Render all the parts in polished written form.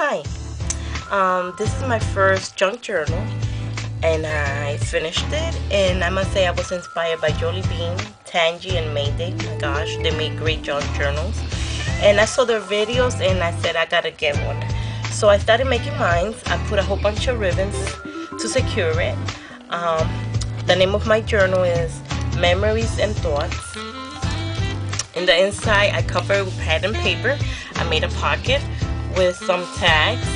Hi, this is my first junk journal and I finished it, and I must say I was inspired by Jolie Bean, Tangy, and Mayday. My gosh, they make great junk journals, and I saw their videos and I said I gotta get one. So I started making mine. I put a whole bunch of ribbons to secure it. The name of my journal is Memories and Thoughts. In the inside I covered it with pattern paper. I made a pocket with some tags.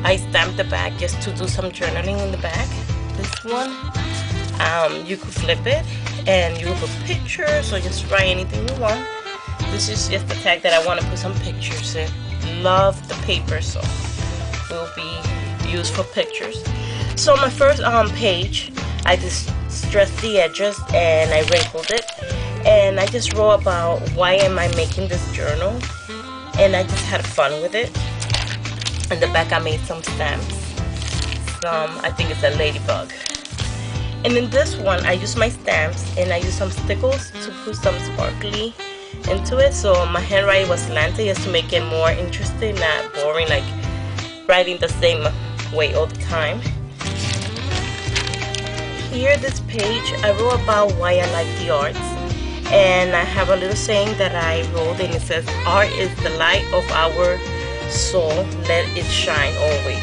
I stamped the back just to do some journaling in the back. This one, you could flip it and you could put pictures or just write anything you want. This is just the tag that I want to put some pictures in. Love the paper, so it will be used for pictures. So my first page, I just stressed the edges and I wrinkled it, and I just wrote about why am I making this journal, and I just had fun with it. In the back I made some stamps, I think it's a ladybug. And in this one I used my stamps and I used some stickles to put some sparkly into it, so my handwriting was slanted just to make it more interesting, not boring, like writing the same way all the time. Here, this page, I wrote about why I like the arts, and I have a little saying that I wrote, and it says, art is the light of our soul, let it shine always.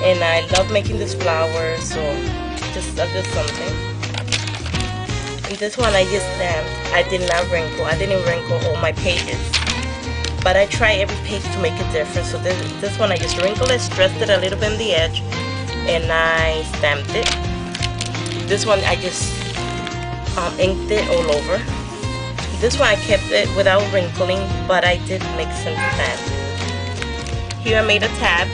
And I love making this flower, so just something. And this one I just stamped. I did not wrinkle. I didn't wrinkle all my pages, but I try every page to make it different. So this one I just wrinkled it, stressed it a little bit on the edge, and I stamped it. This one I just inked it all over. This one I kept it without wrinkling, but I did make some tabs. Here I made a tab,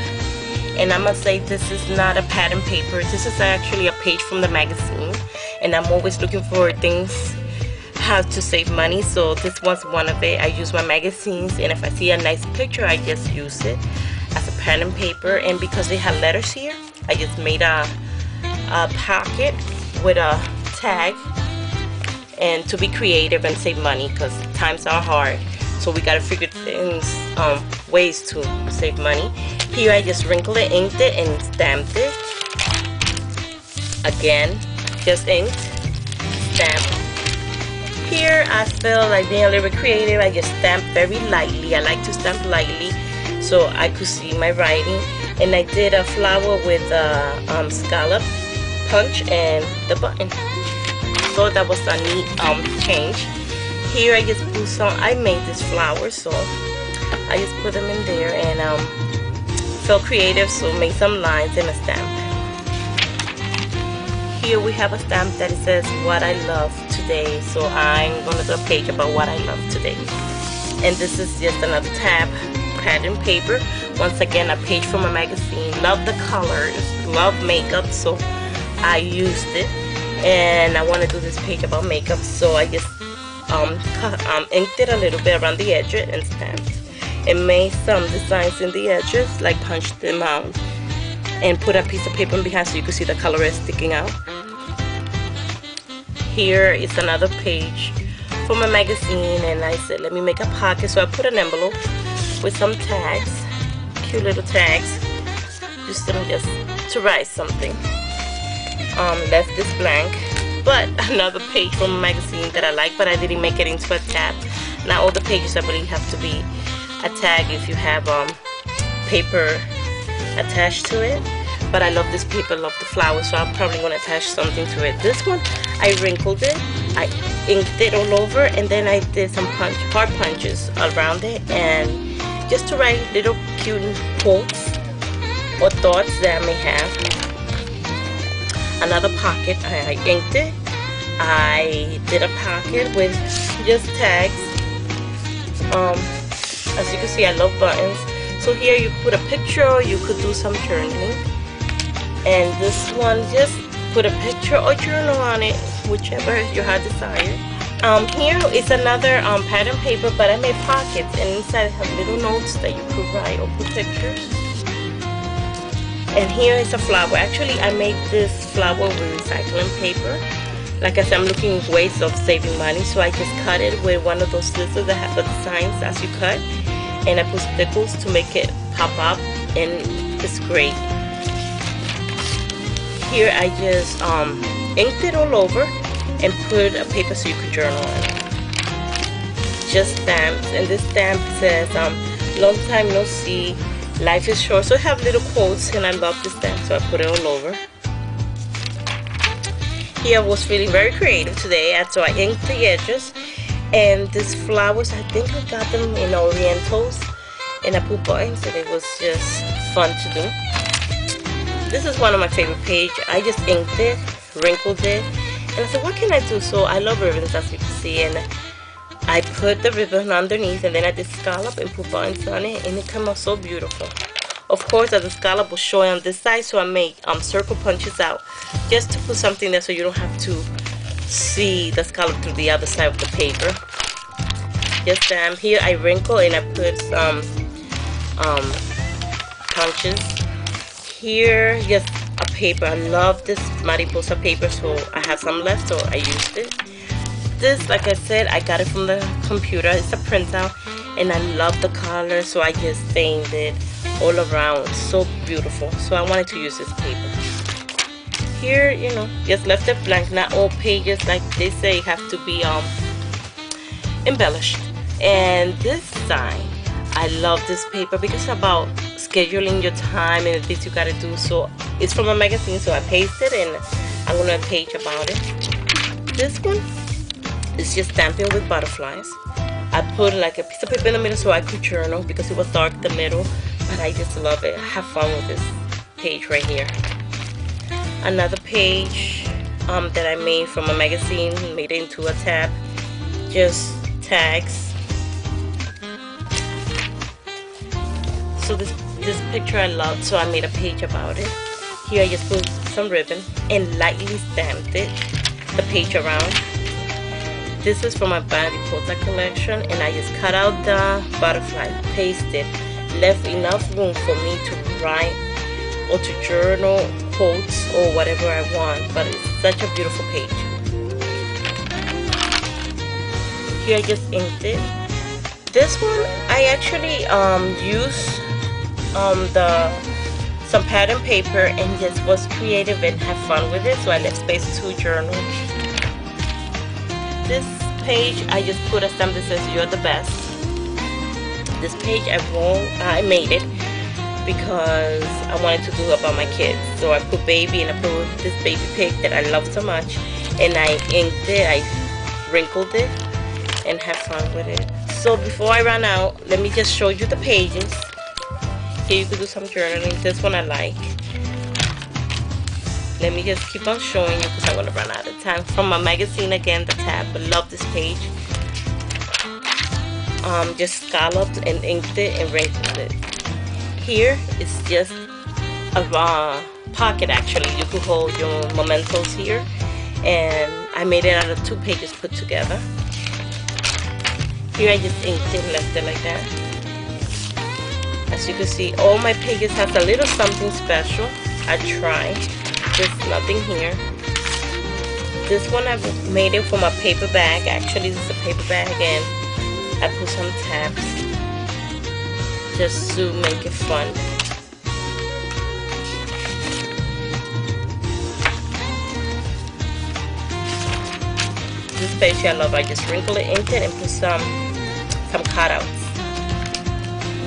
and I must say this is not a pattern paper. This is actually a page from the magazine, and I'm always looking for things how to save money, so this was one of it. I use my magazines, and if I see a nice picture I just use it as a pattern paper. And because they have letters here, I just made a pocket with a tag, and to be creative and save money because times are hard, so we gotta figure things ways to save money. Here I just wrinkled it, inked it, and stamped it. Again, just inked, stamped. Here I feel like being a little bit creative. I just stamped very lightly. I like to stamp lightly so I could see my writing, and I did a flower with a scallop punch and the button. So that was a neat change. Here I just put some, I made this flower, so I just put them in there and felt creative, so made some lines and a stamp. Here we have a stamp that it says what I love today, so I'm going to do a page about what I love today. And this is just another tab, pattern paper. Once again, a page from a magazine. Love the colors, love makeup, so I used it. And I want to do this page about makeup, so I just inked it a little bit around the edges and stamped, and made some designs in the edges, like punched them out and put a piece of paper behind so you can see the color is sticking out. Here is another page from a magazine, and I said let me make a pocket, so I put an envelope with some tags, cute little tags, just to write something. Left this blank, but another page from a magazine that I like, but I didn't make it into a tab. Not all the pages I believe have to be a tag if you have paper attached to it, but I love this paper, love the flowers, so I'm probably going to attach something to it. This one I wrinkled it, I inked it all over, and then I did some hard punches around it, and just to write little cute quotes or thoughts that I may have. Another pocket, I inked it. I did a pocket with just tags. As you can see, I love buttons. So here you put a picture, you could do some journaling. And this one, just put a picture or journal on it, whichever your heart desire. Here is another pattern paper, but I made pockets, and inside have little notes that you could write or put pictures. And here is a flower. Actually, I made this flower with recycling paper. Like I said, I'm looking at ways of saving money, so I just cut it with one of those scissors that have the designs as you cut. and I put stickles to make it pop up, and it's great. Here I just inked it all over and put a paper so you could journal on it. Just stamps, and this stamp says long time no see, life is short. So I have little quotes, and I love this stamp, so I put it all over. Here I was feeling very creative today, so I inked the edges, and these flowers, I think I got them in Orientals, and I put buttons, and it was just fun to do. This is one of my favorite pages. I just inked it, wrinkled it, and I said, what can I do? So I love ribbons, as you can see, and I put the ribbon underneath, and then I did scallop and put buttons on it, and it came out so beautiful. Of course, the scallop was showing on this side, so I made circle punches out just to put something there so you don't have to see the scallop through the other side of the paper. Just here I wrinkle, and I put some punches. Here, just a paper. I love this mariposa paper, so I have some left, so I used it. This, like I said, I got it from the computer. It's a printout, and I love the color, so I just stained it all around. So beautiful. So I wanted to use this paper. Here, you know, just left it blank. Not all pages, like they say, have to be embellished. And this sign, I love this paper because it's about scheduling your time and the things you gotta do. So it's from a magazine, so I pasted, and I'm gonna page about it. This one is just stamping with butterflies. I put like a piece of paper in the middle so I could journal because it was dark in the middle, but I just love it. I have fun with this page right here. Another page that I made from a magazine, made it into a tab, just tags. So this picture I loved, so I made a page about it. Here I just put some ribbon and lightly stamped it, the page around. This is from my mariposa collection, and I just cut out the butterfly, pasted, left enough room for me to write or to journal quotes or whatever I want. But it's such a beautiful page. Here I just inked it. This one I actually used some pattern paper and just was creative and have fun with it, so I left space to journal. This page I just put a stamp that says you're the best. This page I made it because I wanted to do about my kids, so I put baby, and I put this baby pig that I love so much, and I inked it, I wrinkled it, and have fun with it. So before I run out, let me just show you the pages. Here you could do some journaling. This one I like. Let me just keep on showing you because I'm going to run out of time. From my magazine again, the tab. I love this page. Just scalloped and inked it and wrinkled it. Here it's just a pocket actually. You could hold your mementos here. And I made it out of 2 pages put together. Here I just inked it and left it like that. As you can see, all my pages have a little something special. I tried. Just nothing here. This one I made it from a paper bag. Actually, this is a paper bag, and I put some tabs just to make it fun. This page I love. I just wrinkle it, inked it, and put some cutouts.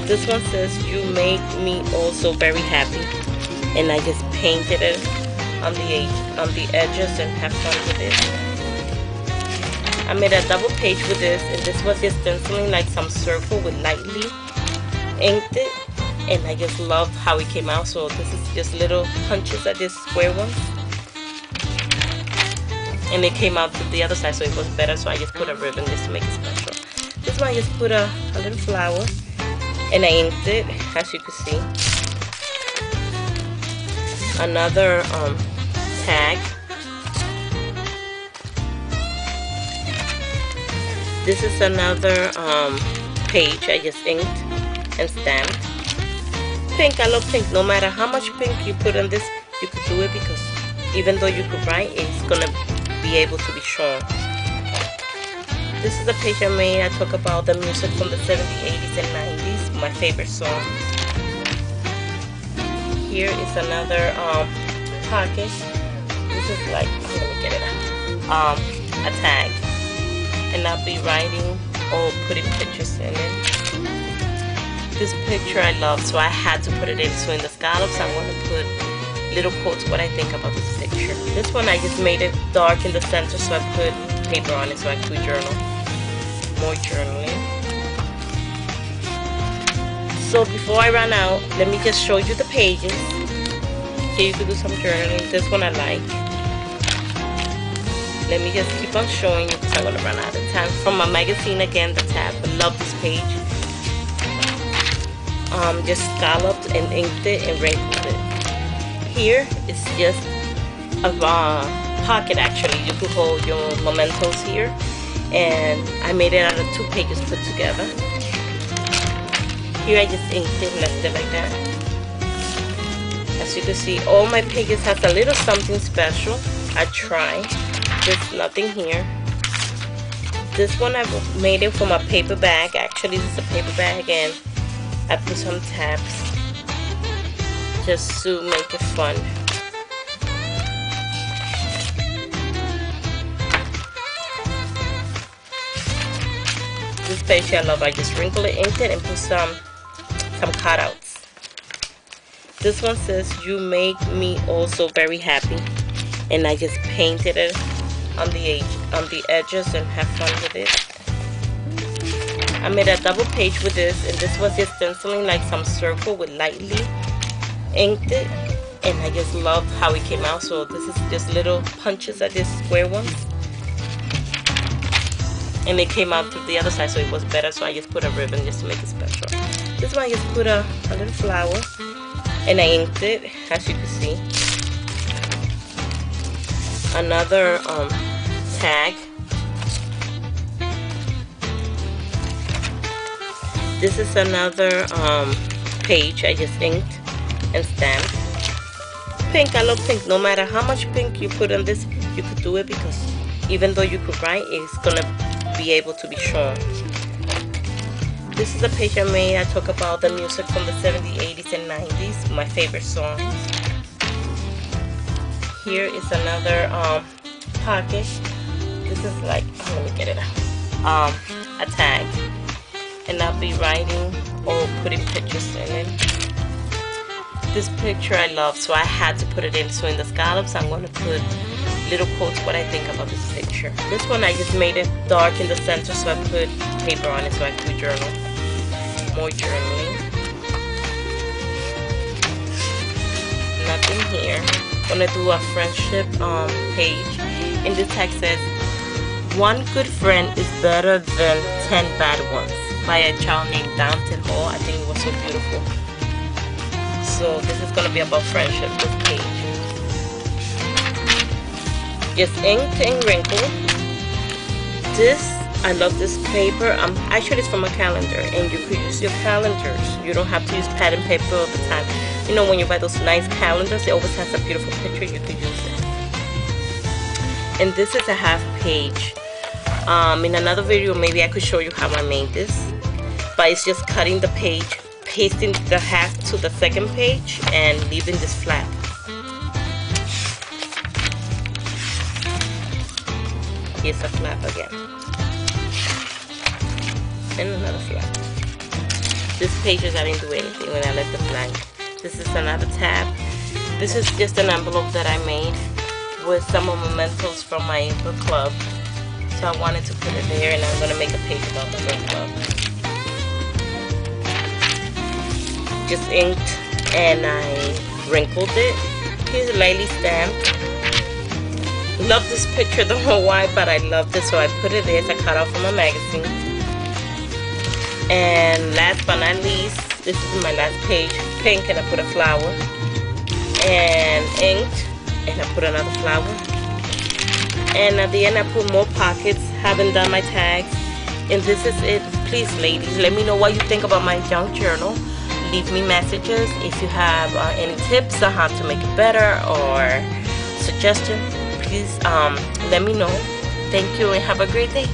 This one says you make me also very happy, and I just painted it on the edges and have fun with it. I made a double page with this, and this was just stenciling like some circle with lightly inked it, and I just love how it came out. So this is just little punches at this square one, and it came out to the other side, so it was better. So I just put a ribbon just to make it special. This one I just put a little flower, and I inked it, as you can see. Another tag. This is another page I just inked and stamped. Pink, I love pink. No matter how much pink you put on this, you could do it, because even though you could write, it's gonna be able to be shown. This is a page I made. I talk about the music from the 70s, 80s, and 90s. my favorite songs. Here is another pocket. This is like, let me get it out. A tag, and I'll be writing or putting pictures in it. This picture I love, so I had to put it in. So in the scallops, I'm going to put little quotes what I think about this picture. This one I just made it dark in the center, so I put paper on it so I could journal. More journaling. So before I run out, let me just show you the pages. Here you can do some journaling. This one I like. Let me just keep on showing you because I'm going to run out of time. From my magazine again, the tab. I love this page. Just scalloped and inked it and wrinkled it. Here is just a pocket actually. You could hold your mementos here. And I made it out of 2 pages put together. Here I just inked it and left it like that. As you can see, all my pages has a little something special. I try. There's nothing here. This one I made it from a paper bag. Actually, this is a paper bag, and I put some tabs just to make it fun. This page I love. I just wrinkled it, inked it, and put some cutouts. This one says, "You make me also very happy," and I just painted it on the edges and have fun with it. I made a double page with this, and this was just stenciling like some circle with lightly inked it, and I just loved how it came out. So this is just little punches at this square ones, and it came out to the other side, so it was better. So I just put a ribbon just to make it special. This one I just put a little flower, and I inked it, as you can see. Another tag. This is another page I just inked and stamped. Pink, I love pink. No matter how much pink you put on this, you could do it, because even though you could write, it's gonna be able to be shown. This is a page I made. I talk about the music from the 70s, 80s, and 90s, my favorite songs. Here is another pocket. This is like, let me get it out. A tag, and I'll be writing or putting pictures in it. This picture I love, so I had to put it in. So in the scallops, I'm going to put little quotes what I think about this picture. This one I just made it dark in the center, so I put paper on it so I could journal. More journaling. Nothing here. I'm gonna do a friendship page, and this text says, "One good friend is better than 10 bad ones," by a child named Dante Hall. I think it was so beautiful. So this is gonna be about friendship, this page. Just inked and wrinkled. This, I love this paper. Actually it's from a calendar, and you could use your calendars. You don't have to use pad and paper all the time. You know, when you buy those nice calendars, it always has a beautiful picture. You could use it. And this is a half page. In another video, maybe I could show you how I made this. But it's just cutting the page, pasting the half to the second page, and leaving this flat. Here's a flap again. And another flap. This pages I didn't do anything when I left it blank. This is another tab. This is just an envelope that I made with some of mementos from my book club. So I wanted to put it there, and I'm going to make a page about the book club. Just inked and I wrinkled it. Here's lightly stamped. Love this picture, don't know why, but I loved it, so I put it there. It's a cutout from a magazine. And last but not least, this is my last page, pink, and I put a flower, and inked, and I put another flower, and at the end I put more pockets. Haven't done my tags, and this is it. Please, ladies, let me know what you think about my junk journal. Leave me messages if you have any tips on how to make it better or suggestions. Please let me know. Thank you, and have a great day.